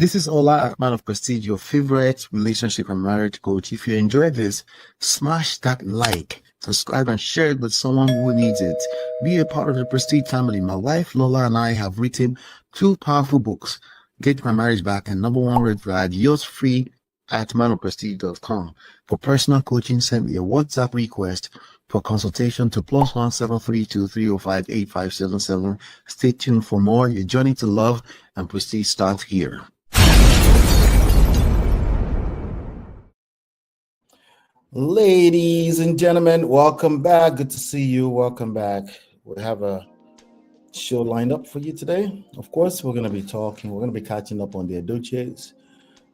This is Ola, man of prestige, your favorite relationship and marriage coach. If you enjoy this, smash that like, subscribe, and share it with someone who needs it. Be a part of the Prestige family. My wife Lola and I have written two powerful books, Get My Marriage Back and Number One Red Flag. Yours free at manofprestige.com. For personal coaching, send me a WhatsApp request for consultation to +17323058577. Stay tuned for more. Your journey to love and prestige starts here. Ladies and gentlemen, welcome back. Good to see you. Welcome back. We have a show lined up for you today. Of course, we're going to be catching up on the Edochies.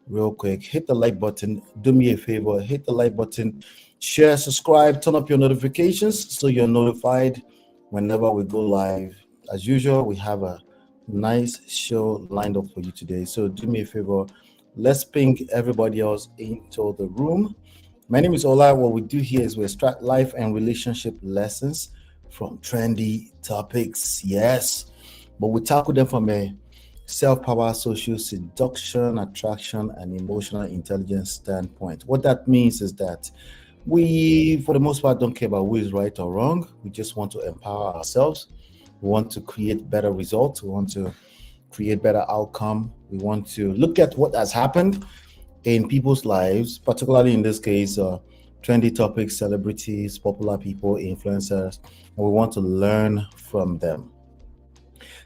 Real quick, hit the like button. Do me a favor, hit the like button, share, subscribe, turn up your notifications so you're notified whenever we go live. As usual, we have a nice show lined up for you today. So do me a favor, let's ping everybody else into the room. My name is Ola. What we do here is we extract life and relationship lessons from trendy topics. Yes, but we tackle them from a self-power, social seduction, attraction, and emotional intelligence standpoint. What that means is that we, for the most part, don't care about who is right or wrong. We just want to empower ourselves. We want to create better results. We want to create better outcome. We want to look at what has happened in people's lives, particularly in this case, trendy topics, celebrities, popular people, influencers, and we want to learn from them.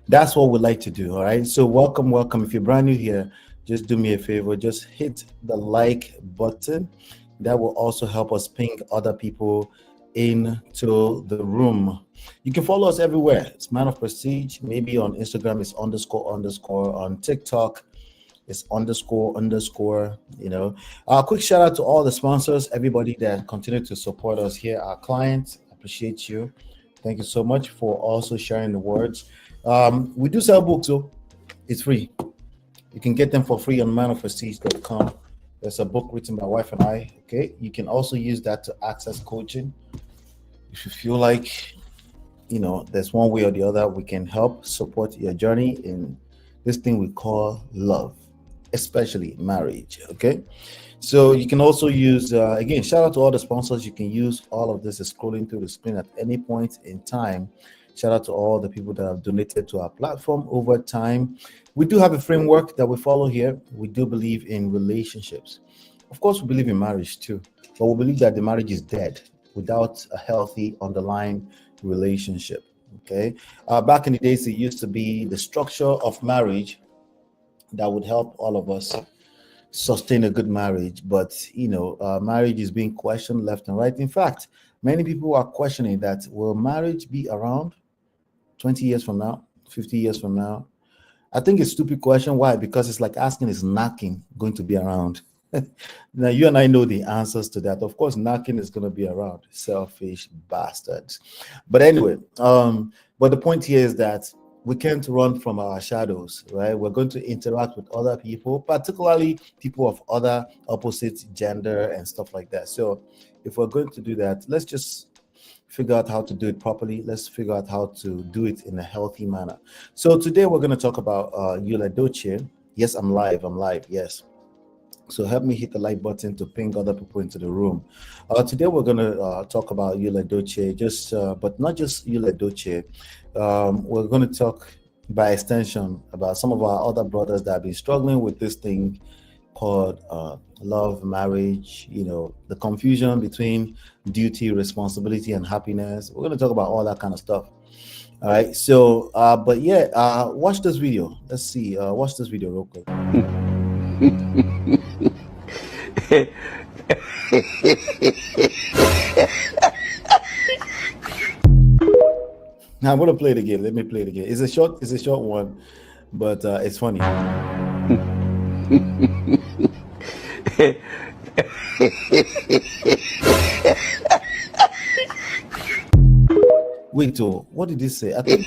That's what we like to do. All right. So welcome. If you're brand new here, just do me a favor. Just hit the like button. That will also help us ping other people into the room. You can follow us everywhere. It's Man of Prestige. Maybe on Instagram, it's __. On TikTok, it's __. You know, quick shout out to all the sponsors, everybody that continue to support us here. Our clients, appreciate you. Thank you so much for also sharing the words. We do sell books, so it's free. You can get them for free on manofprestige.com. There's a book written by my wife and I. Okay, you can also use that to access coaching. If you feel like, you know, there's one way or the other we can help support your journey in this thing we call love, especially marriage. Okay, so you can also use again, shout out to all the sponsors. You can use all of this scrolling through the screen at any point in time. Shout out to all the people that have donated to our platform over time. We do have a framework that we follow here. We do believe in relationships. Of course, we believe in marriage too, but we believe that the marriage is dead without a healthy underlying relationship. Okay. Back in the days, it used to be the structure of marriage that would help all of us sustain a good marriage. But, you know, marriage is being questioned left and right. In fact, many people are questioning that, will marriage be around 20 years from now, 50 years from now? I think it's a stupid question. Why? Because it's like asking, is knocking going to be around? Now, you and I know the answers to that. Of course, knocking is going to be around. Selfish bastards. But anyway, but the point here is that we can't run from our shadows, right? We're going to interact with other people, particularly people of other opposite gender and stuff like that. So if we're going to do that, let's just figure out how to do it properly. Let's figure out how to do it in a healthy manner. So today we're going to talk about YUL EDOCHIE. Yes, I'm live. Yes. So help me hit the like button to ping other people into the room. Today we're going to talk about YUL EDOCHIE, but not just YUL EDOCHIE. We're going to talk by extension about some of our other brothers that have been struggling with this thing called love, marriage, you know, the confusion between duty, responsibility, and happiness. We're going to talk about all that kind of stuff. All right. So, but yeah, watch this video. Let's see. Watch this video real quick. Now I'm going to play it again. Let me play it again. It's a short one, but it's funny. Wait, what did it say? I think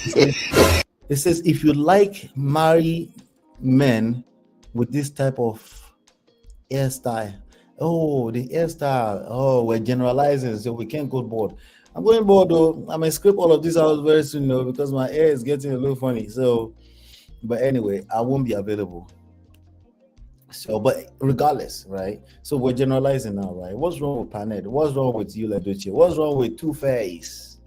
it says if you like marry men with this type of hairstyle. Oh, the hairstyle. Oh, we're generalizing, so we can't go bored. I'm going bored though. I may script all of this out very soon though, because my hair is getting a little funny. So, but anyway, I won't be available. So, but regardless, right? So we're generalizing now, right? What's wrong with Paned? What's wrong with YUL EDOCHIE? What's wrong with Two Face?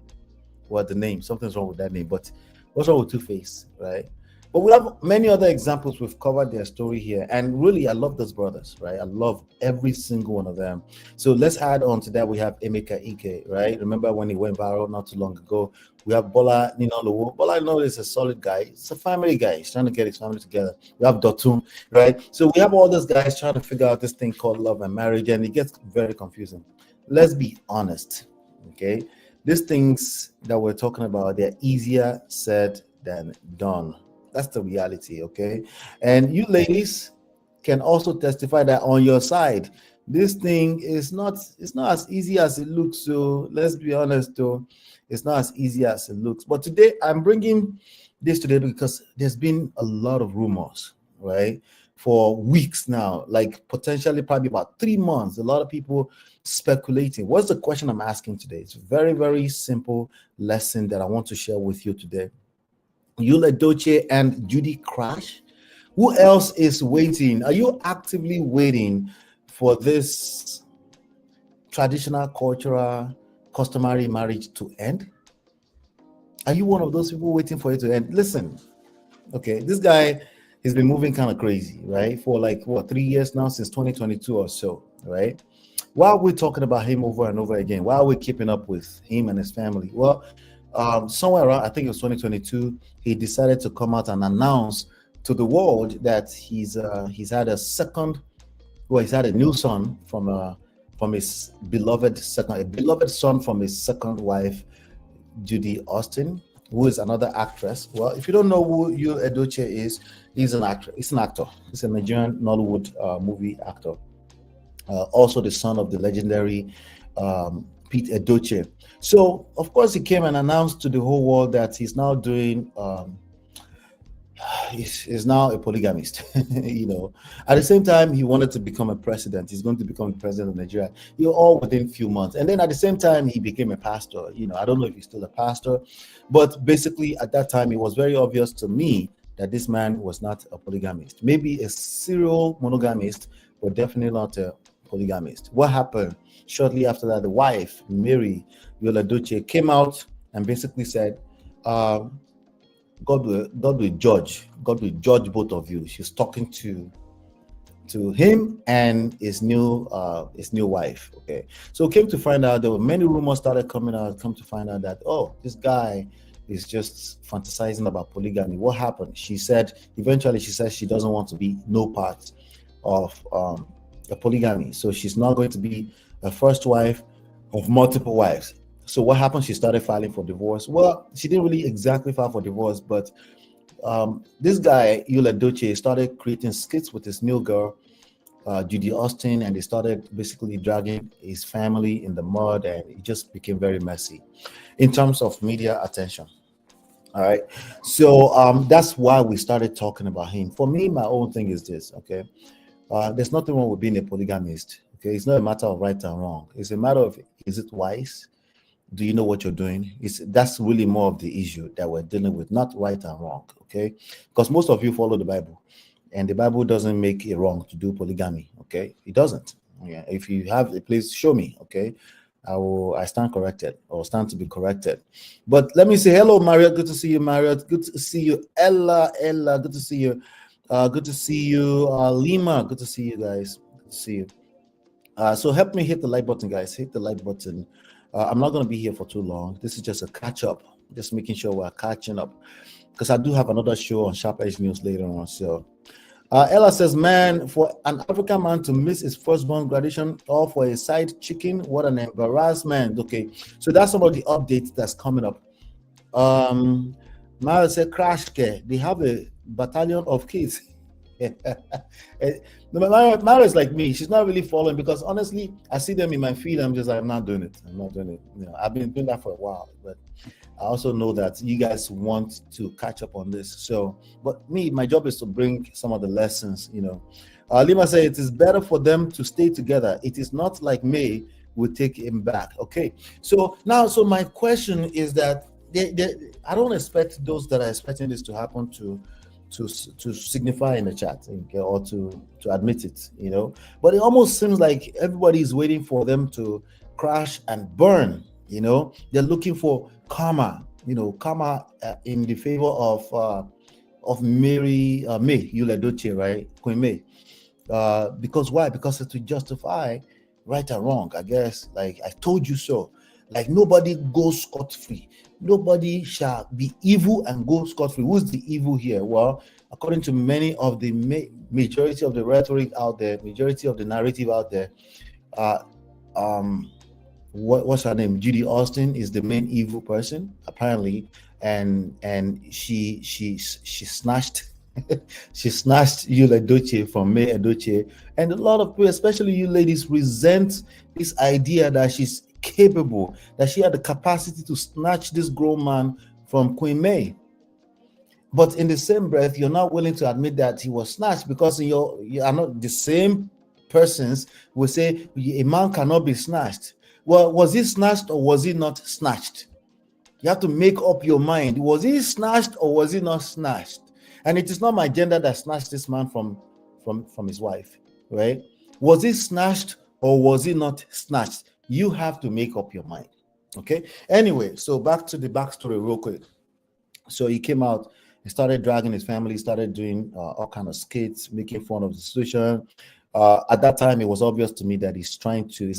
What the name? Something's wrong with that name. But what's wrong with Two Face, right? But we have many other examples. We've covered their story here, and really, I love those brothers, right? I love every single one of them. So let's add on to that. We have Emeka Ike, right? Remember when he went viral not too long ago? We have Bola Ninalowo. Bola Ninalowo is a solid guy. It's a family guy. He's trying to get his family together. We have Dotun, right? So we have all those guys trying to figure out this thing called love and marriage, and it gets very confusing. Let's be honest, okay? These things that we're talking about, they're easier said than done. That's the reality, okay? And you ladies can also testify that on your side, this thing is not, it's not as easy as it looks. So let's be honest, though, it's not as easy as it looks. But today, I'm bringing this today because there's been a lot of rumors, right? For weeks now, like potentially probably about 3 months, a lot of people speculating. What's the question I'm asking today? It's a very, very simple lesson that I want to share with you today. YUL EDOCHIE and Judy crash? Who else is waiting? Are you actively waiting for this traditional, cultural, customary marriage to end? Are you one of those people waiting for it to end? Listen, okay, this guy has been moving kind of crazy, right? For like, what, 3 years now, since 2022 or so, right? Why are we talking about him over and over again? Why are we keeping up with him and his family? Well, somewhere around, I think it was 2022, he decided to come out and announce to the world that he's had a second, well, he's had a new son from his beloved son from his second wife, Judy Austin, who is another actress. Well, if you don't know who YUL EDOCHIE is, he's an actor. He's an actor. He's a Nigerian Nollywood movie actor. Also the son of the legendary Pete Edochie. So, of course, he came and announced to the whole world that he's now doing, he's now a polygamist. You know, at the same time, he wanted to become a president. He's going to become the president of Nigeria. All within a few months. And then at the same time, he became a pastor. You know, I don't know if he's still a pastor, but basically at that time, it was very obvious to me that this man was not a polygamist. Maybe a serial monogamist, but definitely not a polygamist. What happened? Shortly after that, the wife, Mary YUL EDOCHIE, came out and basically said, God will judge both of you. She's talking to him and his new wife. Okay, so came to find out there were many rumors started coming out. Come to find out that, oh, this guy is just fantasizing about polygamy. What happened? She said eventually she doesn't want to be no part of a polygamy, so she's not going to be a first wife of multiple wives. So what happened? She started filing for divorce. Well, she didn't really exactly file for divorce, but this guy YUL EDOCHIE started creating skits with his new girl, Judy Austin, and they started basically dragging his family in the mud, and it just became very messy in terms of media attention. All right, so that's why we started talking about him. For me, my own thing is this, okay? There's nothing wrong with being a polygamist. Okay, it's not a matter of right and wrong. It's a matter of, is it wise? Do you know what you're doing? That's really more of the issue that we're dealing with, not right and wrong. Okay, because most of you follow the Bible, and the Bible doesn't make it wrong to do polygamy. Okay, it doesn't. Yeah, if you have a place, show me. Okay, I stand corrected or stand to be corrected. But let me say hello, Marriott. Good to see you, Marriott. Good to see you, Ella. Good to see you. Good to see you, Lima. Good to see you guys. Good to see you. So help me hit the like button, guys. Hit the like button. I'm not going to be here for too long. This is just a catch up, just making sure we're catching up, because I do have another show on Sharp Edge News later on. So Ella says, man, for an African man to miss his firstborn graduation or for a side chicken, what an embarrassment. Okay, so that's some of the updates that's coming up. Mara said, crash care. They have a battalion of kids. Mara is like me. She's not really following, because honestly, I see them in my feed. I'm just like, I'm not doing it. You know, I've been doing that for a while, but I also know that you guys want to catch up on this. So, but me, my job is to bring some of the lessons, you know. Lima said it is better for them to stay together. It is not like May will take him back. Okay. So now, my question is that I don't expect those that are expecting this to happen to to signify in the chat, okay, or to admit it, But it almost seems like everybody is waiting for them to crash and burn. They're looking for karma, karma in the favor of May YUL EDOCHIE, right, Queen May. Because why? Because to justify right or wrong, I guess, like I told you so. Like nobody goes scot-free. Nobody shall be evil and go scot-free. Who's the evil here? Well, according to many of the majority of the rhetoric out there, majority of the narrative out there, what's her name? Judy Austin is the main evil person, apparently, and she snatched she snatched YUL EDOCHIE from May EDOCHIE, and a lot of people, especially you ladies, resent this idea that she's capable, that she had the capacity to snatch this grown man from Queen May. But in the same breath, you're not willing to admit that he was snatched, because you are not the same persons will say a man cannot be snatched. Well, was he snatched or was he not snatched? You have to make up your mind. Was he snatched or was he not snatched? And it is not my gender that snatched this man from his wife, right? Was he snatched or was he not snatched? You have to make up your mind, okay? Anyway, so back to the backstory real quick. So he came out, he started dragging his family, started doing all kind of skits, making fun of the situation. At that time, it was obvious to me that he's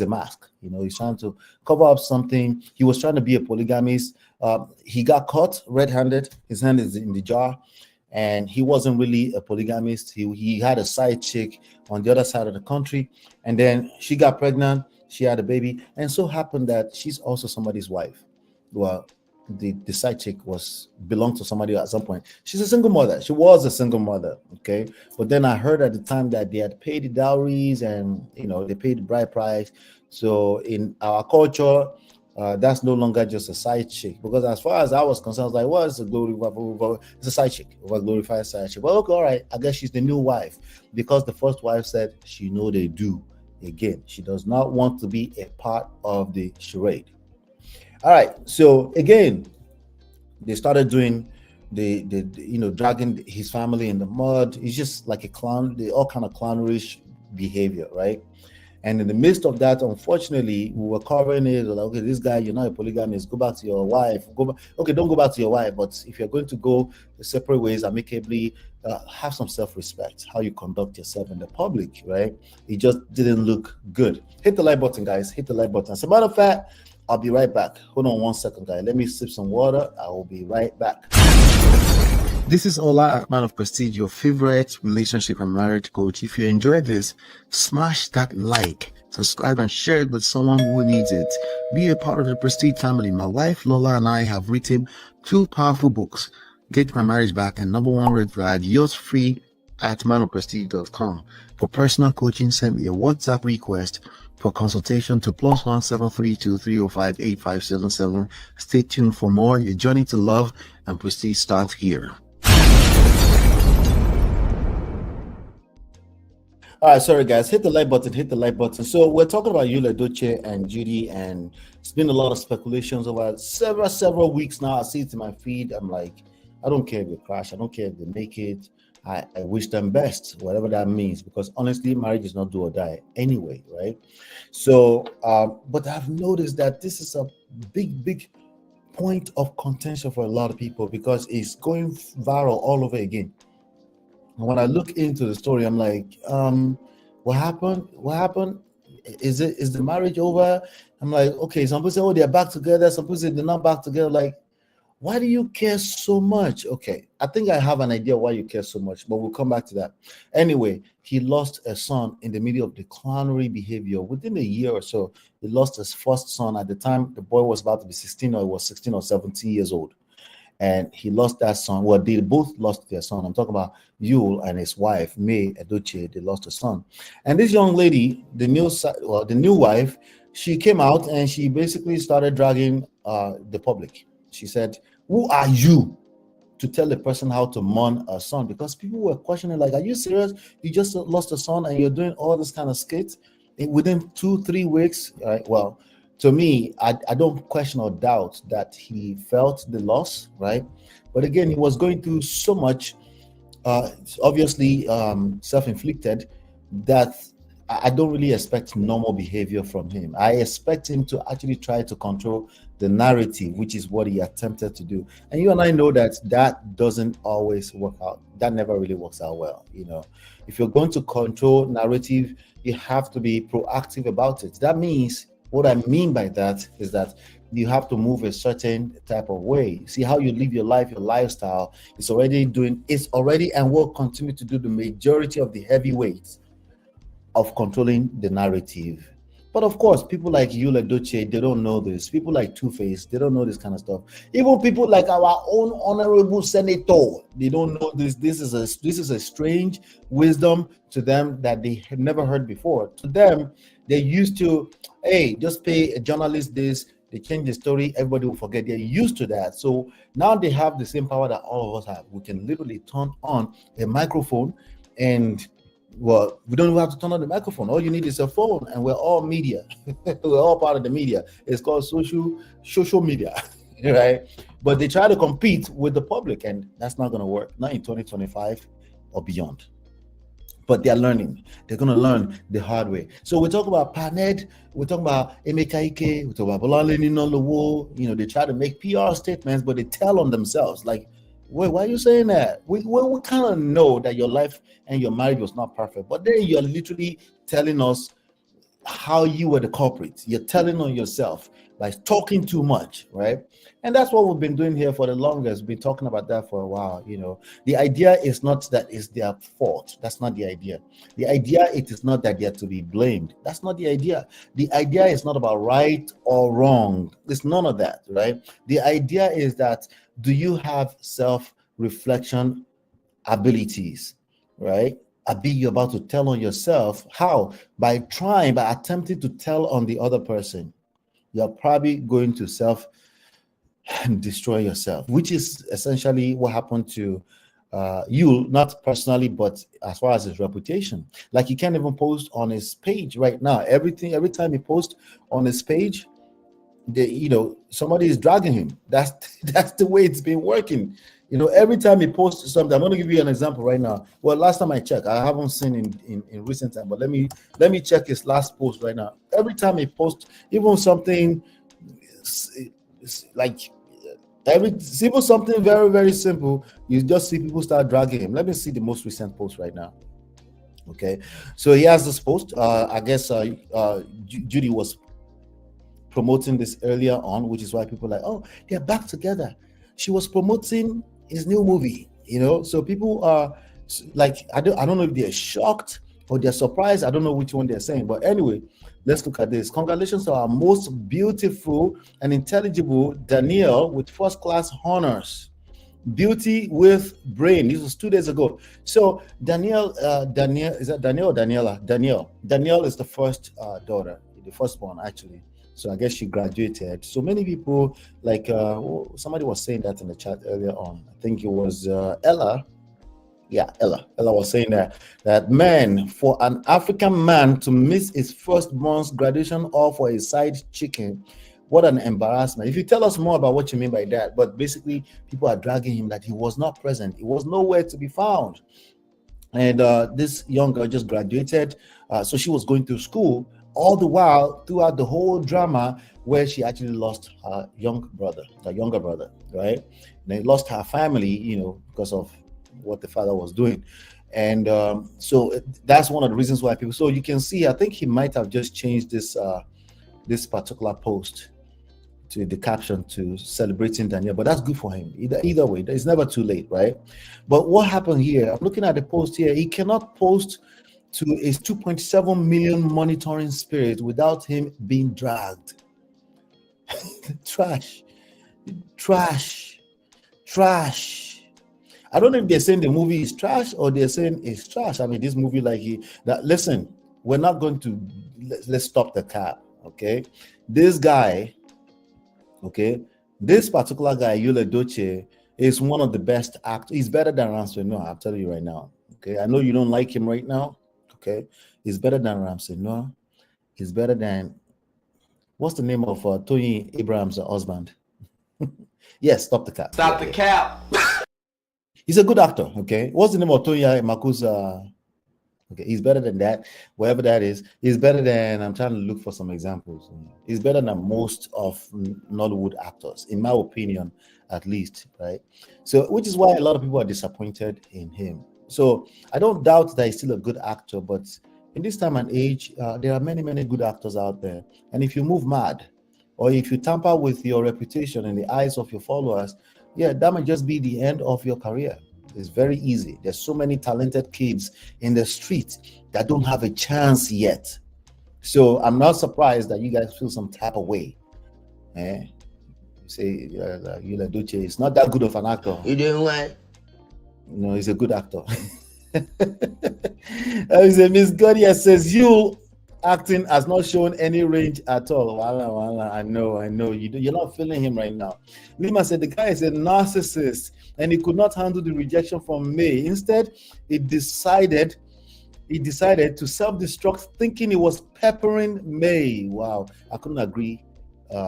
a mask. He's trying to cover up something. He was trying to be a polygamist. He got caught red-handed. His hand is in the jar. And he wasn't really a polygamist. He had a side chick on the other side of the country. And then she got pregnant. She had a baby. And so happened that she's also somebody's wife. Well, the side chick belonged to somebody at some point. She's a single mother. She was a single mother, okay? But then I heard at the time that they had paid the dowries and, they paid the bride price. So in our culture, that's no longer just a side chick, because as far as I was concerned, I was like, well, it's a side chick, a glorified side chick. Well, okay, all right, I guess she's the new wife, because the first wife said she know they do. Again, she does not want to be a part of the charade. All right, so again, they started doing the dragging his family in the mud. It's just like a clown, all kind of clownish behavior, right? And in the midst of that, unfortunately, we were covering it. We're like, okay, this guy, you're not a polygamist. Go back to your wife. Okay, don't go back to your wife. But if you're going to go separate ways amicably, have some self-respect. How you conduct yourself in the public, right? It just didn't look good. Hit the like button, guys. Hit the like button. As a matter of fact, I'll be right back. Hold on 1 second, guys. Let me sip some water. I will be right back. This is Ola, man of Prestige, your favorite relationship and marriage coach. If you enjoyed this, smash that like, subscribe, and share it with someone who needs it. Be a part of the Prestige family. My wife Lola and I have written 2 powerful books, Get My Marriage Back and Number 1 Red Flag. Yours free at manofprestige.com. For personal coaching, send me a WhatsApp request for consultation to +1 732 305 8577. Stay tuned for more. Your journey to love and prestige starts here. All right, sorry guys, hit the like button. So we're talking about YUL EDOCHIE and Judy, and it's been a lot of speculations over several weeks now. I see it in my feed. I'm like, I don't care if they crash, I don't care if they make it. I wish them best, whatever that means, because honestly, marriage is not do or die anyway, right? So, but I've noticed that this is a big point of contention for a lot of people, because it's going viral all over again. And when I look into the story, I'm like, what happened? Is the marriage over? I'm like, okay, some people say, oh, they're back together. Some people say they're not back together. Like, why do you care so much? Okay, I think I have an idea why you care so much, but we'll come back to that. Anyway, he lost a son in the middle of the clownery behavior. Within a year or so, he lost his first son. At the time, the boy was about to be 16, or he was 16 or 17 years old. And he lost that son. Well, they both lost their son. I'm talking about YUL and his wife, May EDOCHIE. They lost a son. And this young lady, the new wife, she came out and she basically started dragging the public. She said, who are you to tell a person how to mourn a son? Because people were questioning, like, are you serious? You just lost a son and you're doing all this kind of skits within 2-3 weeks? Right? Well, to me, I don't question or doubt that he felt the loss, right? But again, he was going through so much. It's obviously self-inflicted, that I don't really expect normal behavior from him. I expect him to actually try to control the narrative, which is what he attempted to do. And you and I know that that doesn't always work out. That never really works out well. If you're going to control narrative, you have to be proactive about it. That means, what I mean by that is that you have to move a certain type of way. See how you live your life, your lifestyle. It's already and will continue to do the majority of the heavy weights of controlling the narrative. But of course, people like YUL EDOCHIE, they don't know this. People like Two-Face, they don't know this kind of stuff. Even people like our own honorable senator, they don't know this. This is a strange wisdom to them that they had never heard before. To them, they used to, hey, just pay a journalist this, they change the story, everybody will forget. They're used to that. So now they have the same power that all of us have. We can literally turn on a microphone, and well, we don't even have to turn on the microphone. All you need is a phone, and we're all media. We're all part of the media. It's called social media, right? But they try to compete with the public, and that's not going to work. Not in 2025 or beyond. But they're learning. They're going to learn the hard way. So we talk about Paned, we talk about Emeka Ike, we talk about Bolanle Ninolowo. They try to make PR statements, but they tell on themselves. Like, wait, why are you saying that? We kind of know that your life and your marriage was not perfect, but then you're literally telling us how you were the culprit. You're telling on yourself by talking too much, right? And that's what we've been doing here for the longest. We've been talking about that for a while. The idea is not that it's their fault. That's not the idea. The idea, it is not that they're to be blamed. That's not the idea. The idea is not about right or wrong. It's none of that, right? The idea is that, do you have self-reflection abilities, right? You're about to tell on yourself. How? By attempting to tell on the other person. You're probably going to destroy yourself, which is essentially what happened to Yul, not personally, but as far as his reputation. Like, he can't even post on his page right now. Every time he posts on his page, somebody is dragging him. That's the way it's been working. Every time he posts something, I'm going to give you an example right now. Well, last time I checked, I haven't seen in recent time, but let me check his last post right now. Every time he posts, even something like something very, very simple, you just see people start dragging him. Let me see the most recent post right now. Okay, so he has this post. I guess Judy was promoting this earlier on, which is why people are like, oh, they're back together. She was promoting his new movie, so people are like, I don't know if they're shocked or they're surprised. I don't know which one they're saying, but anyway, let's look at this. Congratulations to our most beautiful and intelligible Danielle with first-class honors. Beauty with brain. This was 2 days ago. So Danielle, is that Danielle or Daniela? Danielle is the first daughter, the firstborn actually. So I guess she graduated. So many people, like somebody was saying that in the chat earlier on. I think it was Ella. Yeah, Ella was saying that man, for an African man to miss his firstborn's graduation all for a side chicken, what an embarrassment. If you tell us more about what you mean by that, but basically people are dragging him that he was not present. He was nowhere to be found. And this young girl just graduated. So she was going through school all the while throughout the whole drama where she actually lost her younger brother, right? And they lost her family, because of what the father was doing. And so that's one of the reasons why people, so you can see, I think he might have just changed this particular post to the caption to celebrating Daniel, but that's good for him. Either way, it's never too late, right? But what happened here, I'm looking at the post here, he cannot post to his 2.7 million monitoring spirit without him being dragged. Trash. I don't know if they're saying the movie is trash or they're saying it's trash. I mean, this movie, listen, we're not going to, let's stop the cap, okay? This guy, okay, this particular guy, YUL EDOCHIE, is one of the best actors. He's better than Ramsey Noah, I'm telling you right now, okay? I know you don't like him right now, okay? He's better than Ramsey Noah. He's better than, what's the name of Tony Abraham's husband? Yes, stop the cap. Stop the cap. He's a good actor. Okay, what's the name of Tonya Makusa? Okay, he's better than that. Whatever that is, he's better than. I'm trying to look for some examples. He's better than most of Nollywood actors, in my opinion, at least. Right. So, which is why a lot of people are disappointed in him. So, I don't doubt that he's still a good actor, but in this time and age, there are many, many good actors out there. And if you move mad, or if you tamper with your reputation in the eyes of your followers, yeah, that might just be the end of your career. It's very easy. There's so many talented kids in the street that don't have a chance yet. So I'm not surprised that you guys feel some type of way. Eh? You say YUL EDOCHIE is not that good of an actor. You doing what? No, he's a good actor. Miss Godia says YUL acting has not shown any range at all. Wala. I know. You're not feeling him right now. Lima said the guy is a narcissist and he could not handle the rejection from May. Instead, he decided to self-destruct, thinking he was peppering May. Wow, I couldn't agree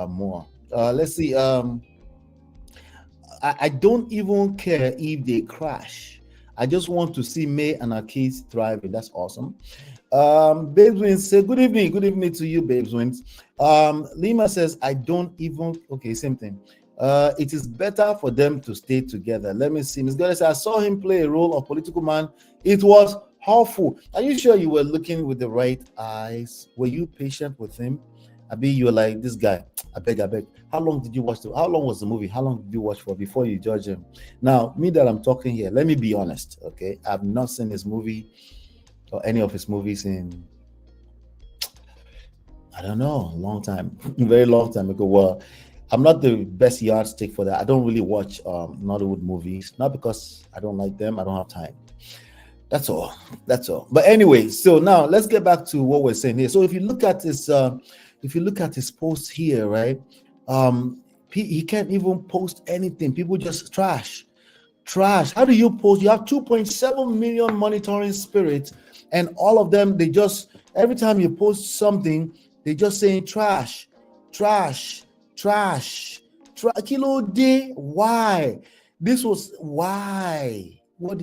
more. Let's see. I don't even care if they crash. I just want to see May and her kids thriving. That's awesome. Babes Wins say good evening to you, Babes Wins. Lima says I don't even same thing. It is better for them to stay together. Let me see. Ms. Goddess says I saw him play a role of political man. It was awful. Are you sure you were looking with the right eyes? Were you patient with him? I mean, you were like, this guy, I beg. How long did you watch how long was the movie? How long did you watch for before you judge him? Now, me that I'm talking here, let me be honest, okay? I've not seen his movie or any of his movies in, I don't know, a long time, very long time ago. Well, I'm not the best yardstick for that. I don't really watch Nollywood movies, not because I don't like them, I don't have time. That's all. But anyway, so now let's get back to what we're saying here. So if you look at his post here, right? He can't even post anything. People just trash. How do you post? You have 2.7 million monitoring spirits, and all of them, they just, every time you post something, they just saying trash. Kilo day. Why? This was why. What?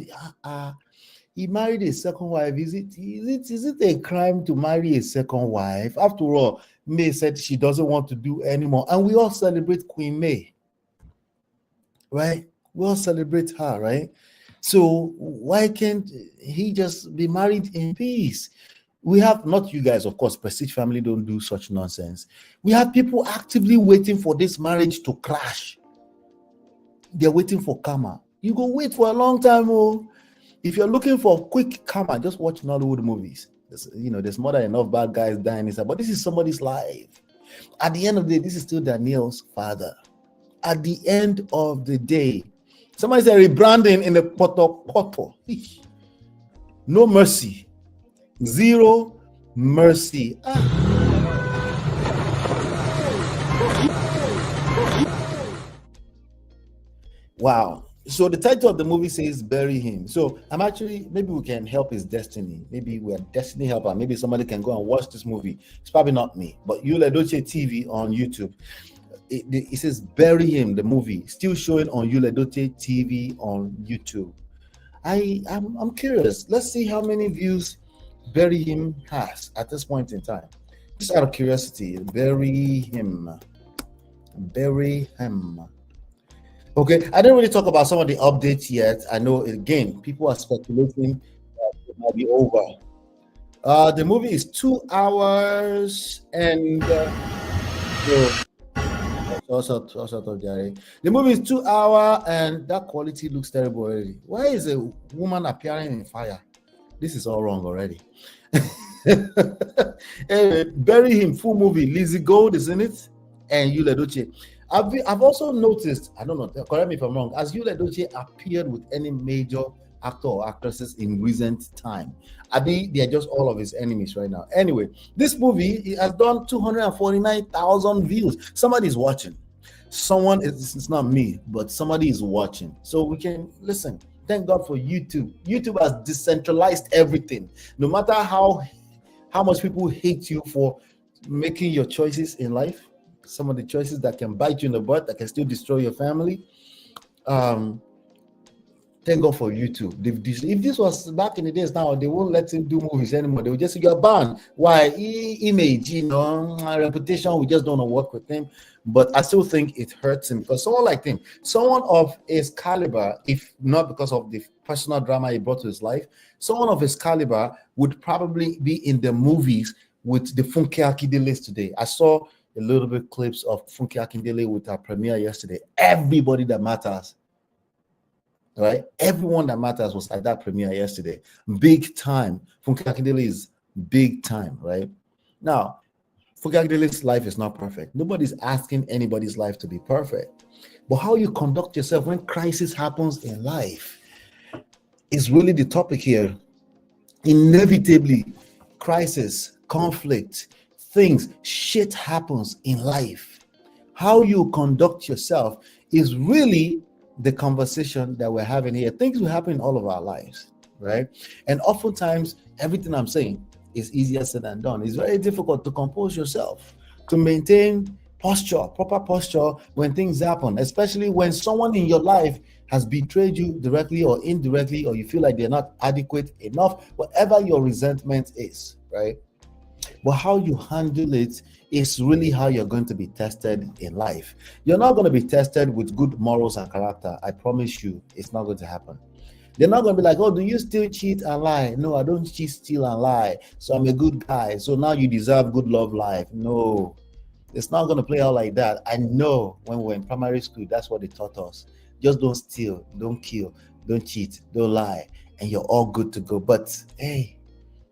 He married a second wife. Is it a crime to marry a second wife? After all, May said she doesn't want to do anymore, and we all celebrate Queen May, right? We all celebrate her, right? So why can't he just be married in peace? We have, not you guys, of course, Prestige family don't do such nonsense. We have people actively waiting for this marriage to crash. They're waiting for karma. You go wait for a long time, oh. If you're looking for quick karma, just watch Nollywood movies. There's more than enough bad guys dying inside, but this is somebody's life. At the end of the day, this is still Daniel's father. At the end of the day, somebody said rebranding in the poto. No mercy. Zero mercy. Wow. So the title of the movie says bury him. So maybe we can help his destiny. Maybe we're destiny helper. Maybe somebody can go and watch this movie. It's probably not me, but YUL EDOCHIE TV on YouTube. It says bury him, the movie, still showing on YUL EDOCHIE TV on YouTube. I'm curious. Let's see how many views bury him has at this point in time. Just out of curiosity, bury him. Okay, I didn't really talk about some of the updates yet. I know, again, people are speculating that it might be over. The movie is 2 hours and the movie is 2 hours and that quality looks terrible already. Why is a woman appearing in fire? This is all wrong already. Bury him, full movie. Lizzie Gold is in it, and YUL EDOCHIE. I've also noticed, I don't know, correct me if I'm wrong, has YUL EDOCHIE appeared with any major actor or actresses in recent time? They're just all of his enemies right now. Anyway, this movie has done 249,000 views. Somebody's watching. It's not me, but somebody is watching. So we can listen. Thank God for YouTube. YouTube has decentralized everything. No matter how much people hate you for making your choices in life, some of the choices that can bite you in the butt, that can still destroy your family. Thank Thank God for YouTube. If this was back in the days now, they won't let him do movies anymore. They will just say you're banned. Why? Image, reputation. We just don't want to work with him. But I still think it hurts him because someone like him, someone of his caliber, if not because of the personal drama he brought to his life, someone of his caliber would probably be in the movies with the Funke Akindele today. I saw a little bit clips of Funke Akindele with our premiere yesterday. Everybody that matters, right? Everyone that matters was at that premiere yesterday. Big time. Funke Akindele is big time, right? Now, Funke Akindele's life is not perfect. Nobody's asking anybody's life to be perfect. But how you conduct yourself when crisis happens in life is really the topic here. Inevitably, crisis, conflict, things, shit happens in life. How you conduct yourself is really the conversation that we're having here. Things will happen in all of our lives, right? And oftentimes, everything I'm saying is easier said than done. It's very difficult to compose yourself, to maintain posture, proper posture when things happen, especially when someone in your life has betrayed you directly or indirectly, or you feel like they're not adequate enough, whatever your resentment is, right? But how you handle it is really how you're going to be tested in life. You're not going to be tested with good morals and character. I promise you, it's not going to happen. They're not going to be like, oh, do you still cheat and lie? No, I don't cheat, steal, and lie. So I'm a good guy. So now you deserve good love life. No, it's not going to play out like that. I know when we were in primary school, that's what they taught us. Just don't steal, don't kill, don't cheat, don't lie, and you're all good to go. But hey,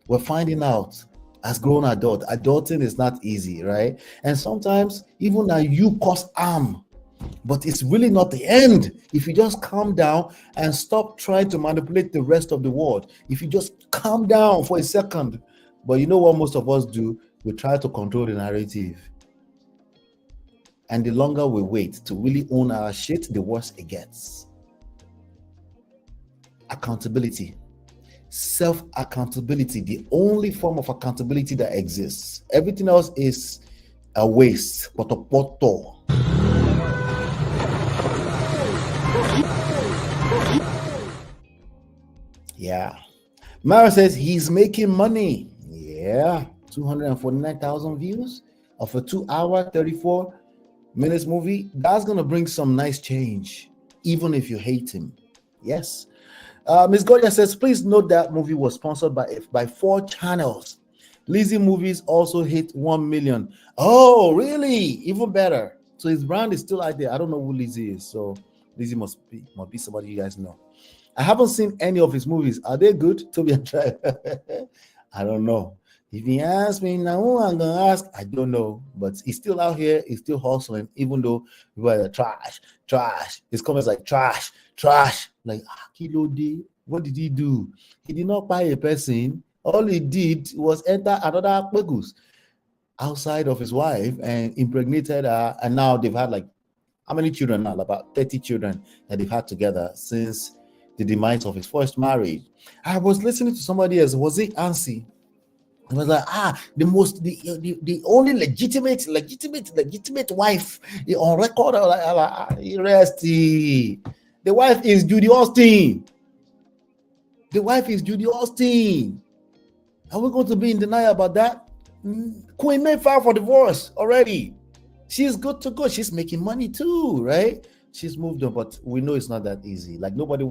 we're finding out as grown adult, adulting is not easy, right? And sometimes even now you cause harm, but it's really not the end. If you just calm down and stop trying to manipulate the rest of the world, if you just calm down for a second. But you know what most of us do? We try to control the narrative. And the longer we wait to really own our shit, the worse it gets. Accountability. Self-accountability, the only form of accountability that exists. Everything else is a waste. Poto. Yeah. Mara says he's making money. Yeah. 249,000 views of a 2-hour, 34 minutes movie. That's going to bring some nice change, even if you hate him. Yes. Ms. Godia says, please note that movie was sponsored by 4 channels. Lizzie Movies also hit 1 million. Oh, really? Even better. So his brand is still out there. I don't know who Lizzie is. So Lizzie must be somebody you guys know. I haven't seen any of his movies. Are they good? Toby and try. I don't know. If he asks me now, who I'm going to ask, I don't know. But he's still out here. He's still hustling, even though people are trash. His comments like trash. Like, Kilo D, what did he do? He did not buy a person. All he did was enter another Pegus outside of his wife and impregnated her. And now they've had like, how many children now? About 30 children that they've had together since the demise of his first marriage. I was listening to somebody else. Was it Ansi? It was like, the only legitimate wife on record. The wife is Judy Austin. Are we going to be in denial about that? Queen May filed for divorce already. She's good to go. She's making money too, right? She's moved on, but we know it's not that easy. Like nobody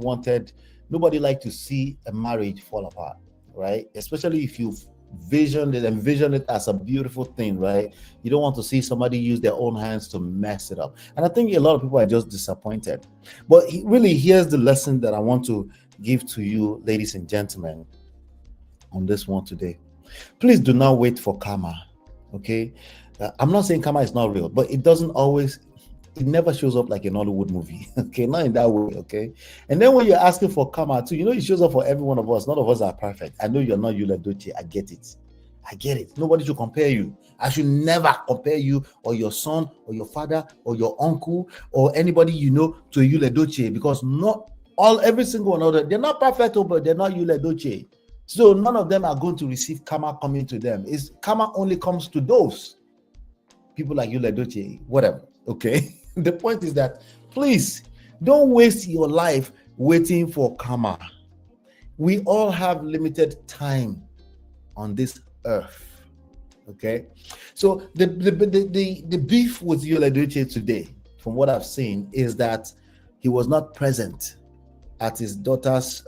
liked to see a marriage fall apart, right? Especially if you've envision it as a beautiful thing, right? You don't want to see somebody use their own hands to mess it up. And I think a lot of people are just disappointed. But really, here's the lesson that I want to give to you, ladies and gentlemen, on this one today. Please do not wait for karma, okay? I'm not saying karma is not real, but it never shows up like an Hollywood movie, okay? Not in that way, okay? And then when you're asking for karma too, it shows up for every one of us. None of us are perfect. I know you're not YUL EDOCHIE. I get it. Nobody should compare you. I should never compare you or your son or your father or your uncle or anybody to YUL EDOCHIE, because every single one of them, they're not perfect, but they're not YUL EDOCHIE. So none of them are going to receive karma coming to them. Karma only comes to those people like YUL EDOCHIE, whatever, okay? The point is that please don't waste your life waiting for karma. We all have limited time on this earth. Okay, so the beef with YUL EDOCHIE today, from what I've seen, is that he was not present at his daughter's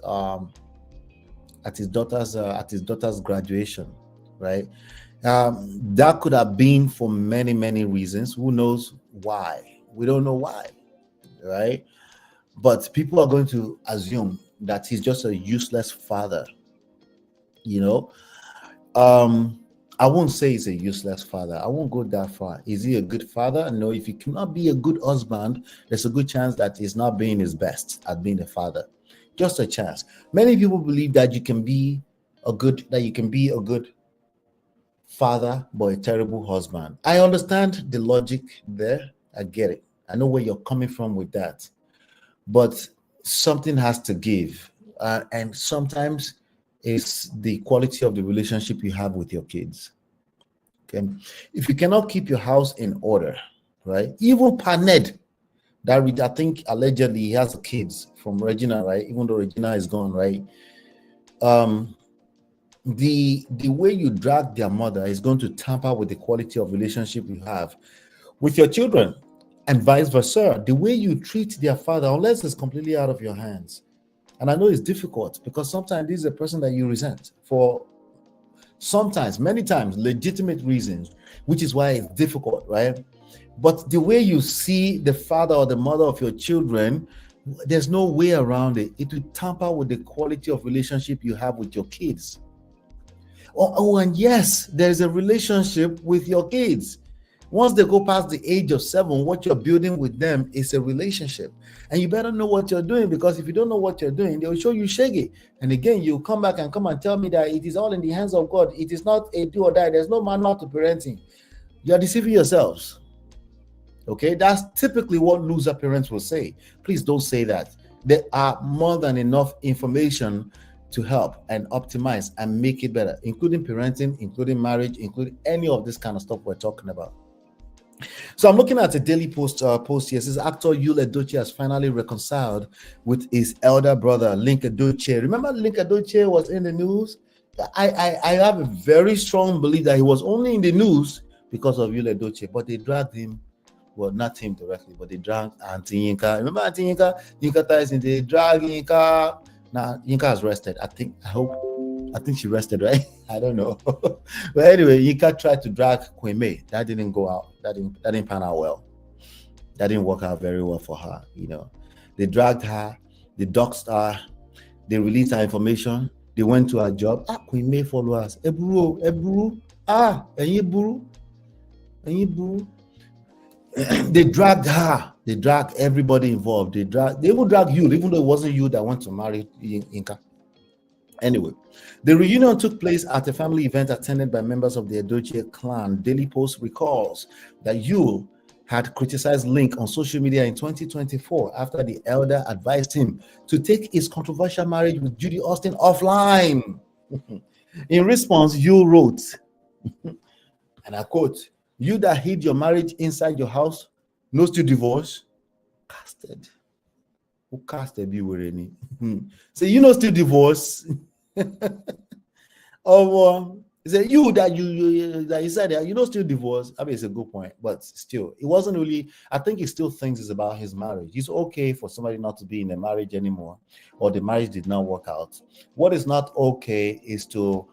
graduation, right? That could have been for many reasons. Who knows why? We don't know why, right? But people are going to assume that he's just a useless father. You know, I won't say he's a useless father. I won't go that far. Is he a good father? No. If he cannot be a good husband, there's a good chance that he's not being his best at being a father. Just a chance. Many people believe that you can be a good father but a terrible husband. I understand the logic there. I get it. I know where you're coming from with that. But something has to give. And sometimes it's the quality of the relationship you have with your kids. Okay. If you cannot keep your house in order, right? Even Paned, that I think allegedly he has kids from Regina, right? Even though Regina is gone, right? The way you drag their mother is going to tamper with the quality of relationship you have with your children, and vice versa. The way you treat their father, unless it's completely out of your hands. And I know it's difficult because sometimes this is a person that you resent for sometimes, many times, legitimate reasons, which is why it's difficult, right? But the way you see the father or the mother of your children, there's no way around it. It will tamper with the quality of relationship you have with your kids. Oh, and yes, there's a relationship with your kids. Once they go past the age of 7, what you're building with them is a relationship. And you better know what you're doing, because if you don't know what you're doing, they'll show you shaggy. And again, you'll come back and tell me that it is all in the hands of God. It is not a do or die. There's no manual to parenting. You're deceiving yourselves. Okay, that's typically what loser parents will say. Please don't say that. There are more than enough information to help and optimize and make it better, including parenting, including marriage, including any of this kind of stuff we're talking about. So I'm looking at a daily post here. It says actor YUL EDOCHIE has finally reconciled with his elder brother, Link EDOCHIE. Remember Link EDOCHIE was in the news? I have a very strong belief that he was only in the news because of YUL EDOCHIE, but they dragged him. Well, not him directly, but they dragged Auntie Yinka. Remember Auntie Yinka? Yinka Tyson, they dragged Yinka. Now Yinka has rested. I think she rested, right? I don't know. But anyway, Yinka tried to drag Kwame. That didn't go out. That didn't pan out well. That didn't work out very well for her. You know, they dragged her, they doxed her, they released her information, they went to her job. Kwame followers. Eburu. Eburu. They dragged her. They dragged everybody involved. They even dragged you, even though it wasn't you that went to marry Yinka. Anyway, the reunion took place at a family event attended by members of the EDOCHIE clan. Daily Post recalls that YUL had criticized Link on social media in 2024 after the elder advised him to take his controversial marriage with Judy Austin offline. In response, YUL wrote, and I quote, "You that hid your marriage inside your house, knows to divorce, casted." Who casted you with any? So you know still divorce. He said you that you said that you know still divorce. I mean, it's a good point, but still, it wasn't really. I think he still thinks it's about his marriage. It's okay for somebody not to be in a marriage anymore, or the marriage did not work out. What is not okay is to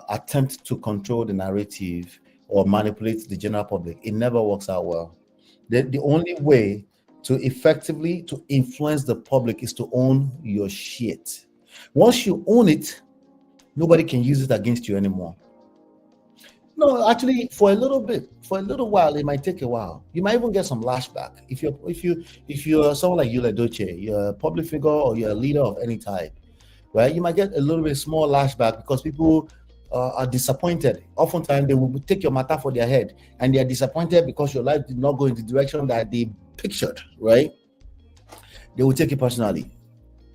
attempt to control the narrative or manipulate the general public. It never works out well. The only way to effectively to influence the public is to own your shit. Once you own it, nobody can use it against you anymore. No, actually, for a little while, it might take a while. You might even get some lashback. If you're someone like YUL EDOCHIE, you're a public figure or you're a leader of any type, right? You might get a little bit small lashback because people are disappointed. Oftentimes, they will take your matter for their head, and they are disappointed because your life did not go in the direction that they pictured, right? They will take it personally.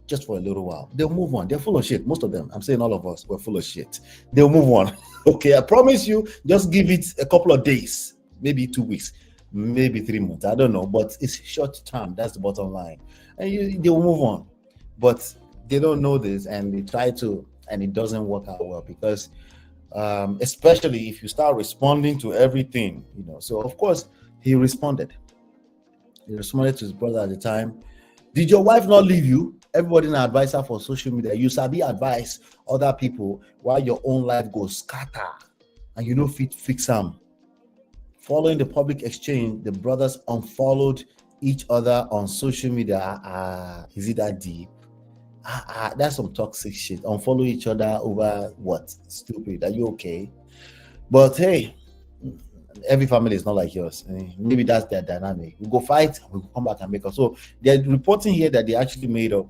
Just for a little while, they'll move on. They're full of shit. Most of them, I'm saying all of us, we're full of shit. They'll move on. Okay, I promise you, just give it a couple of days, maybe 2 weeks, maybe 3 months. I don't know, but it's short term. That's the bottom line. And they'll move on. but they don't know this, and they try to, and it doesn't work out well, because especially if you start responding to everything, so of course he responded to his brother at the time. Did your wife not leave you? Everybody an advisor for social media. You sabi advise other people while your own life goes scatter, and you don't fix them. Following the public exchange, the brothers unfollowed each other on social media. Is it that deep? That's some toxic shit. Unfollow each other over what? Stupid. Are you okay? But hey, every family is not like yours. Maybe that's their dynamic. We go fight, we go come back and make up. So they're reporting here that they actually made up.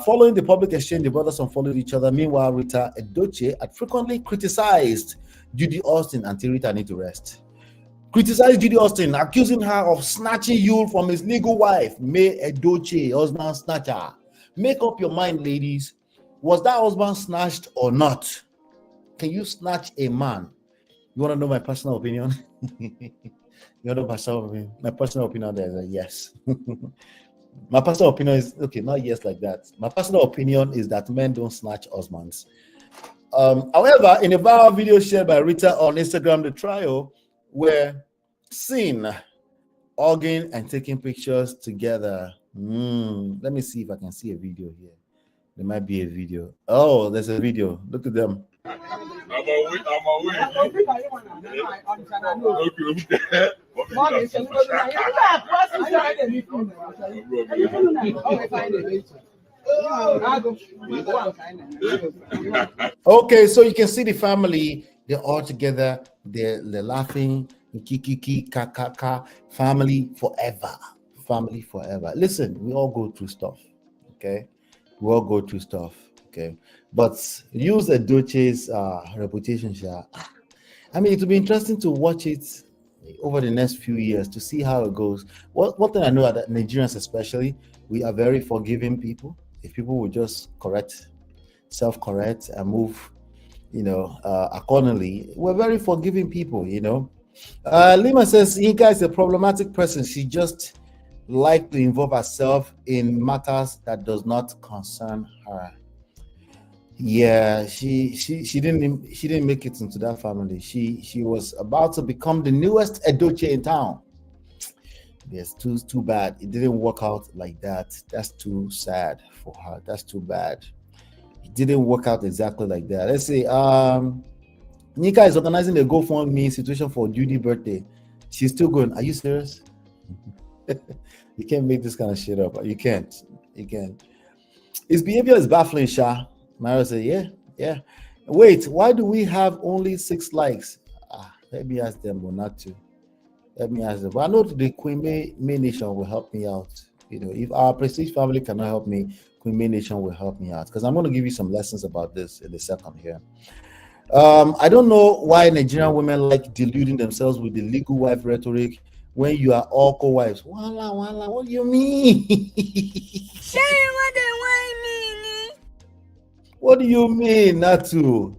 Following the public exchange, the brothers unfollowed each other. Meanwhile, Rita Edochie had frequently criticized Judy Austin until Rita need to rest. Criticized Judy Austin, accusing her of snatching YUL from his legal wife, May Edochie, husband snatcher. Make up your mind, ladies. Was that husband snatched or not? Can you snatch a man? You want to know my personal opinion? You want to know my personal opinion? There is a yes. My personal opinion is, okay, not yes like that. My personal opinion is that men don't snatch husbands. However, in a viral video shared by Rita on Instagram, the trio were seen hugging and taking pictures together. Let me see if I can see a video here. There might be a video. Oh, there's a video. Look at them. Okay, so you can see the family. They're all together. They're laughing. Kiki, kaka, family forever. Family forever. Listen, we all go through stuff. Okay, we all go through stuff. Okay, but use Edochie's reputation. I mean, it will be interesting to watch it over the next few years to see how it goes. One thing I know that Nigerians, especially, we are very forgiving people. If people will just self-correct, and move, accordingly, we're very forgiving people. Lima says Inka is a problematic person. She just like to involve herself in matters that does not concern her. Yeah, she didn't make it into that family. She was about to become the newest Edochie in town. Yes, too bad. It didn't work out like that. That's too sad for her. That's too bad. It didn't work out exactly like that. Let's see. Nika is organizing a GoFundMe situation for Judy's birthday. She's still going. Are you serious? You can't make this kind of shit up. You can't. His behavior is baffling, Sha. Mara said, yeah. Wait, why do we have only 6 likes? Let me ask them, but not to. Let me ask them. But I know the Queen May Nation will help me out. If our Prestige family cannot help me, Queen May Nation will help me out. Because I'm going to give you some lessons about this in a second here. I don't know why Nigerian women like deluding themselves with the legal wife rhetoric when you are all co-wives. Wala, what do you mean? What do you mean, not to?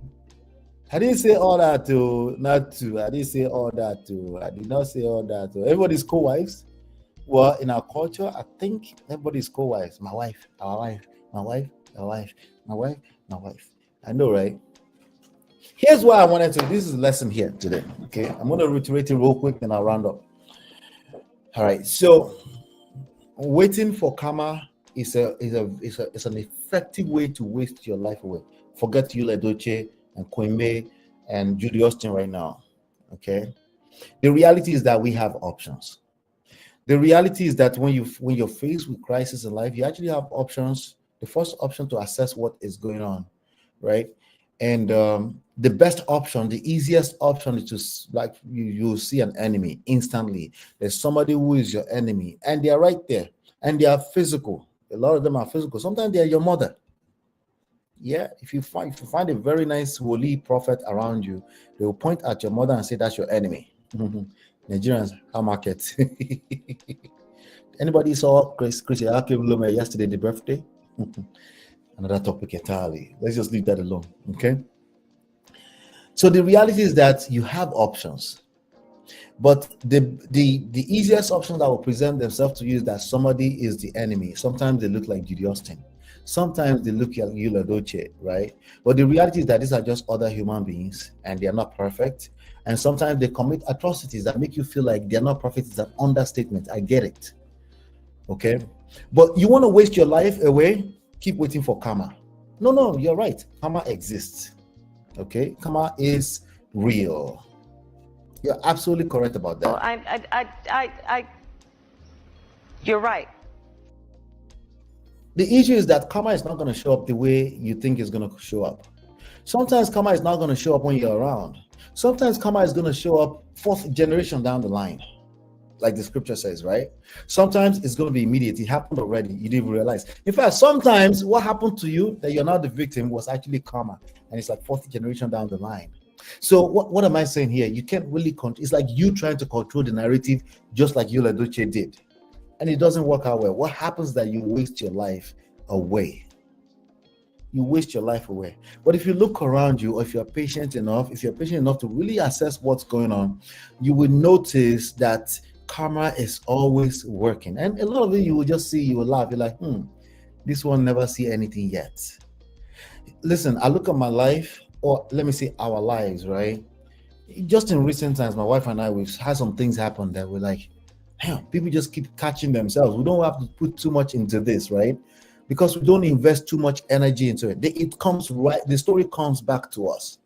I didn't say all that to, not to. I didn't say all that to. I did not say all that to. Everybody's co-wives. Well, in our culture, I think everybody's co-wives. My wife, our wife, my wife, our wife, my wife, my wife. I know, right? Here's why I wanted to. This is a lesson here today. Okay, I'm going to reiterate it real quick, then I'll round up. All right. So, waiting for karma is an effective way to waste your life away. Forget YUL Edochie and Queen May and Judy Austin right now. Okay. The reality is that we have options. The reality is that when you're faced with crisis in life, you actually have options. The first option to assess what is going on, right? And the best option, the easiest option is to, like, you see an enemy instantly. There's somebody who is your enemy, and they are right there, and they are physical. A lot of them are physical. Sometimes they are your mother. Yeah, if you find a very nice holy prophet around you, they will point at your mother and say that's your enemy. Nigerians, how market? Anybody saw Chris Akim yesterday, the birthday? Another topic entirely. Let's just leave that alone. Okay. So the reality is that you have options, but the easiest option that will present themselves to you is that somebody is the enemy. Sometimes they look like Judy Austin. Sometimes they look at YUL EDOCHIE, right? But the reality is that these are just other human beings and they are not perfect. And sometimes they commit atrocities that make you feel like they're not perfect. It's an understatement. I get it. Okay. But you want to waste your life away? Keep waiting for karma. No, you're right. Karma exists. Okay. Karma is real. You're absolutely correct about that. Well, you're right. The issue is that karma is not going to show up the way you think it's going to show up. Sometimes karma is not going to show up when you're around. Sometimes karma is going to show up fourth generation down the line, like the scripture says, right? Sometimes it's going to be immediate. It happened already. You didn't even realize. In fact, sometimes what happened to you that you're not the victim was actually karma, and it's like fourth generation down the line. So what am I saying here? You can't really control. It's like you trying to control the narrative, just like YUL EDOCHIE did. And it doesn't work out well. What happens is that you waste your life away. You waste your life away. But if you look around you, or if you're patient enough to really assess what's going on, you will notice that karma is always working. And a lot of it, you will just see, you will laugh. You're like, this one never see anything yet. Listen, I look at my life, or let me say our lives, right? Just in recent times, my wife and I, we've had some things happen that we're like, people just keep catching themselves. We don't have to put too much into this, right? Because we don't invest too much energy into it. It comes right, the story comes back to us.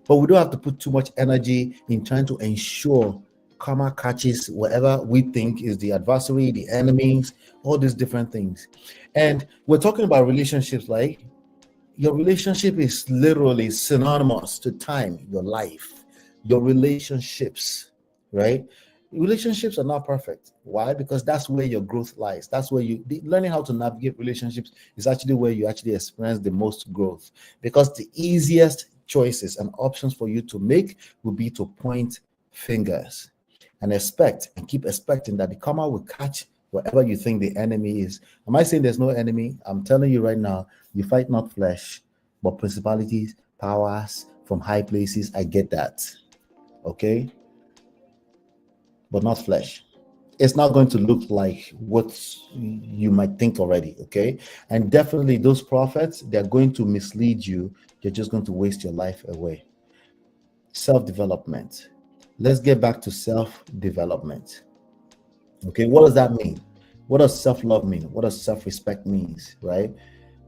But we don't have to put too much energy in trying to ensure karma catches whatever we think is the adversary, the enemies, all these different things. And we're talking about relationships, like your relationship is literally synonymous to time, your life, your relationships, right? Relationships are not perfect. Why? Because that's where your growth lies. That's where learning how to navigate relationships is actually where you actually experience the most growth. Because the easiest choices and options for you to make will be to point fingers and expect and keep expecting that the karma will catch whatever you think the enemy is. Am I saying there's no enemy? I'm telling you right now, you fight not flesh, but principalities, powers from high places. I get that. Okay? But not flesh. It's not going to look like what you might think already, okay? And definitely those prophets, they're going to mislead you. You're just going to waste your life away. Self-development. Let's get back to self-development. Okay, what does that mean? What does self-love mean? What does self-respect mean, right?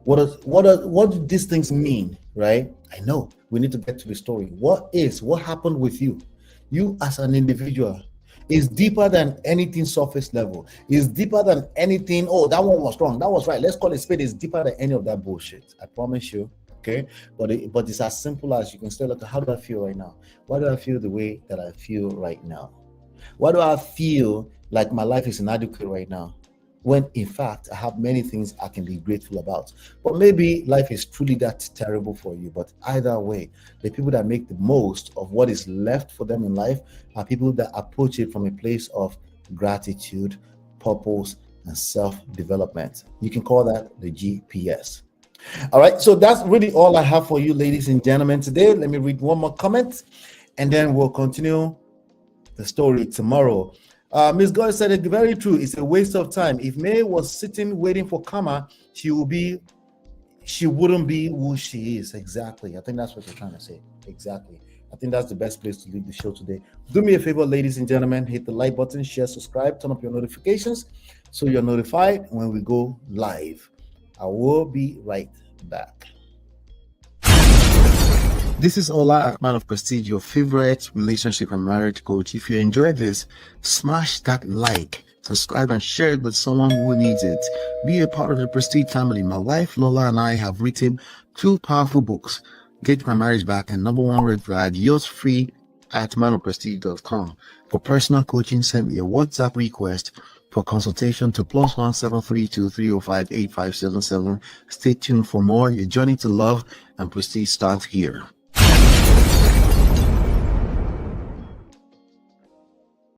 What do these things mean, right? I know we need to get to the story. What happened with you? You as an individual is deeper than anything surface level. Is deeper than anything. Oh, that one was wrong. That was right. Let's call it spade. It's deeper than any of that bullshit. I promise you. Okay, but it's as simple as you can still look at how do I feel right now? Why do I feel the way that I feel right now? Why do I feel like my life is inadequate right now? When in fact I have many things I can be grateful about. But maybe life is truly that terrible for you. But either way, the people that make the most of what is left for them in life are people that approach it from a place of gratitude, purpose, and self-development. You can call that the GPS. All right, so that's really all I have for you, ladies and gentlemen, today. Let me read one more comment, and then we'll continue the story tomorrow. Miss God said it very true. It's a waste of time. If May was sitting waiting for karma, she wouldn't be who she is. Exactly. I think that's what you're trying to say. Exactly. I think that's the best place to leave the show today. Do me a favor, ladies and gentlemen, hit the like button, share, subscribe, turn up your notifications so you're notified when we go live. I will be right back. This is Ola, man of Prestige, your favorite relationship and marriage coach. If you enjoyed this, smash that like, subscribe, and share it with someone who needs it. Be a part of the Prestige family. My wife Lola and I have written 2 powerful books, Get My Marriage Back and Number 1 Red Flag. Yours free at manofprestige.com. For personal coaching, send me a WhatsApp request for consultation to +1 732 305 8577. Stay tuned for more. Your journey to love and prestige starts here.